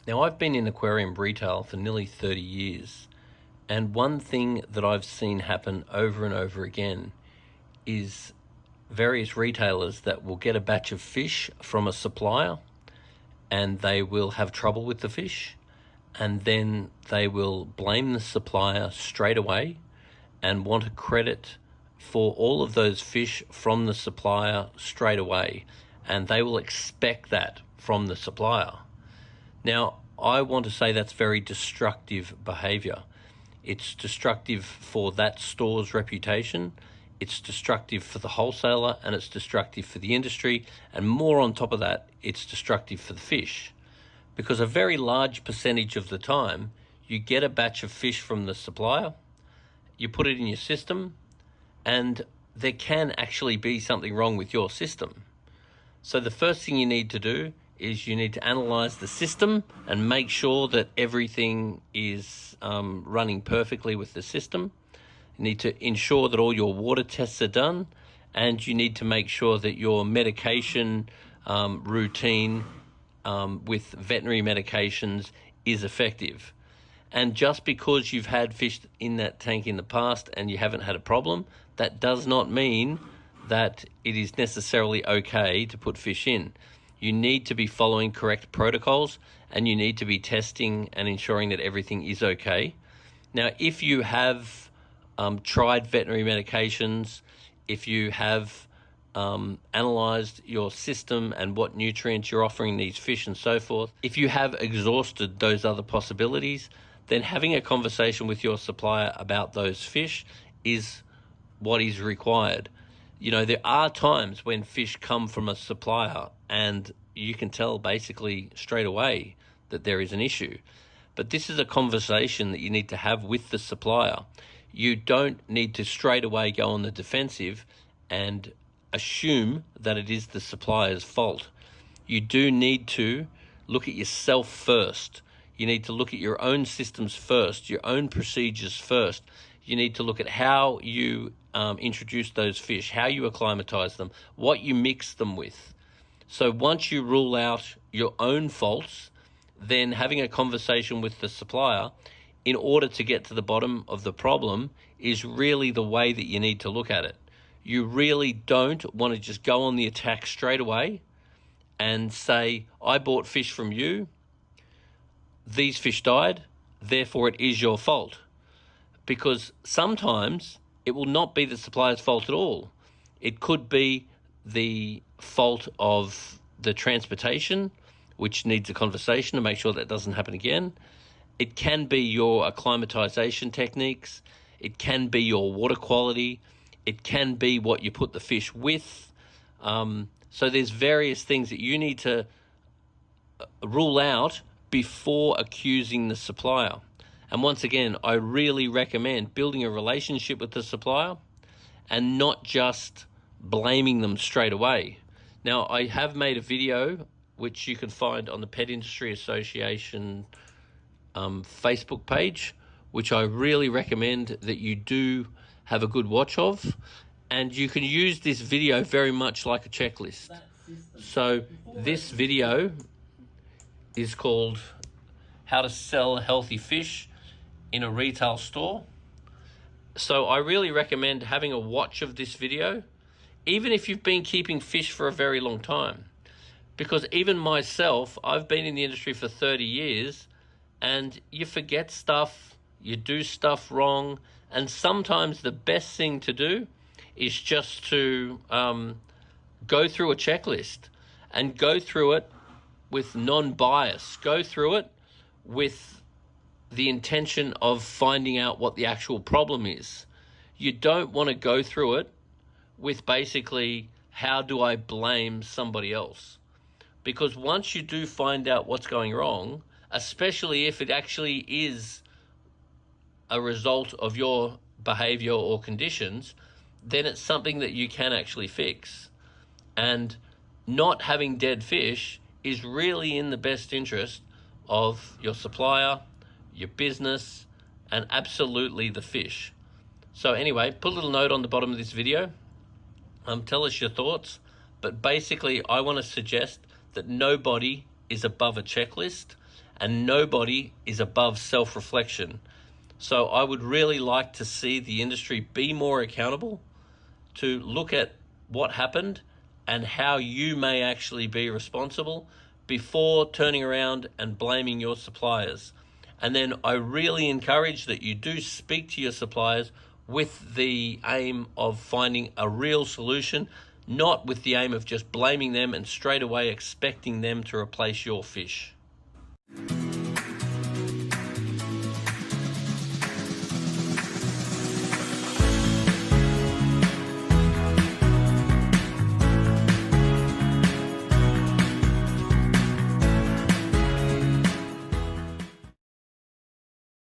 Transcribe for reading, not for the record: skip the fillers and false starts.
Now, I've been in aquarium retail for nearly 30 years, and one thing that I've seen happen over and over again is various retailers that will get a batch of fish from a supplier and they will have trouble with the fish, and then they will blame the supplier straight away and want a credit for all of those fish from the supplier straight away, and they will expect that from the supplier. Now, I want to say that's very destructive behaviour. It's destructive for that store's reputation, it's destructive for the wholesaler, and it's destructive for the industry, and more on top of that, it's destructive for the fish. Because a very large percentage of the time, you get a batch of fish from the supplier, you put it in your system, and there can actually be something wrong with your system. So the first thing you need to do is you need to analyze the system and make sure that everything is running perfectly with the system. You need to ensure that all your water tests are done, and you need to make sure that your medication routine with veterinary medications is effective. And just because you've had fish in that tank in the past and you haven't had a problem, that does not mean that it is necessarily okay to put fish in. You need to be following correct protocols, and you need to be testing and ensuring that everything is okay. Now, if you have tried veterinary medications, if you have analysed your system and what nutrients you're offering these fish and so forth, if you have exhausted those other possibilities, then having a conversation with your supplier about those fish is what is required. You know, there are times when fish come from a supplier and you can tell basically straight away that there is an issue. But this is a conversation that you need to have with the supplier. You don't need to straight away go on the defensive and assume that it is the supplier's fault. You do need to look at yourself first. You need to look at your own systems first, your own procedures first. You need to look at how you introduce those fish, how you acclimatise them, what you mix them with. So once you rule out your own faults, then having a conversation with the supplier in order to get to the bottom of the problem is really the way that you need to look at it. You really don't want to just go on the attack straight away and say, I bought fish from you, these fish died, therefore it is your fault. Because sometimes it will not be the supplier's fault at all. It could be the fault of the transportation, which needs a conversation to make sure that doesn't happen again. It can be your acclimatization techniques. It can be your water quality. It can be what you put the fish with. So there's various things that you need to rule out before accusing the supplier. And once again, I really recommend building a relationship with the supplier and not just blaming them straight away. Now, I have made a video which you can find on the Pet Industry Association Facebook page, which I really recommend that you do have a good watch of. And you can use this video very much like a checklist. So this video is called How to Sell Healthy Fish in a Retail Store. So I really recommend having a watch of this video, even if you've been keeping fish for a very long time. Because even myself, I've been in the industry for 30 years, and you forget stuff, you do stuff wrong, and sometimes the best thing to do is just to go through a checklist and go through it with non-bias. Go through it with the intention of finding out what the actual problem is. You don't want to go through it with basically, how do I blame somebody else? Because once you do find out what's going wrong, especially if it actually is a result of your behavior or conditions, then it's something that you can actually fix. And not having dead fish is really in the best interest of your supplier, your business, and absolutely the fish. So anyway, put a little note on the bottom of this video. Tell us your thoughts. But basically, I want to suggest that nobody is above a checklist, and nobody is above self-reflection. So I would really like to see the industry be more accountable, to look at what happened and how you may actually be responsible before turning around and blaming your suppliers. And then I really encourage that you do speak to your suppliers with the aim of finding a real solution, not with the aim of just blaming them and straight away expecting them to replace your fish.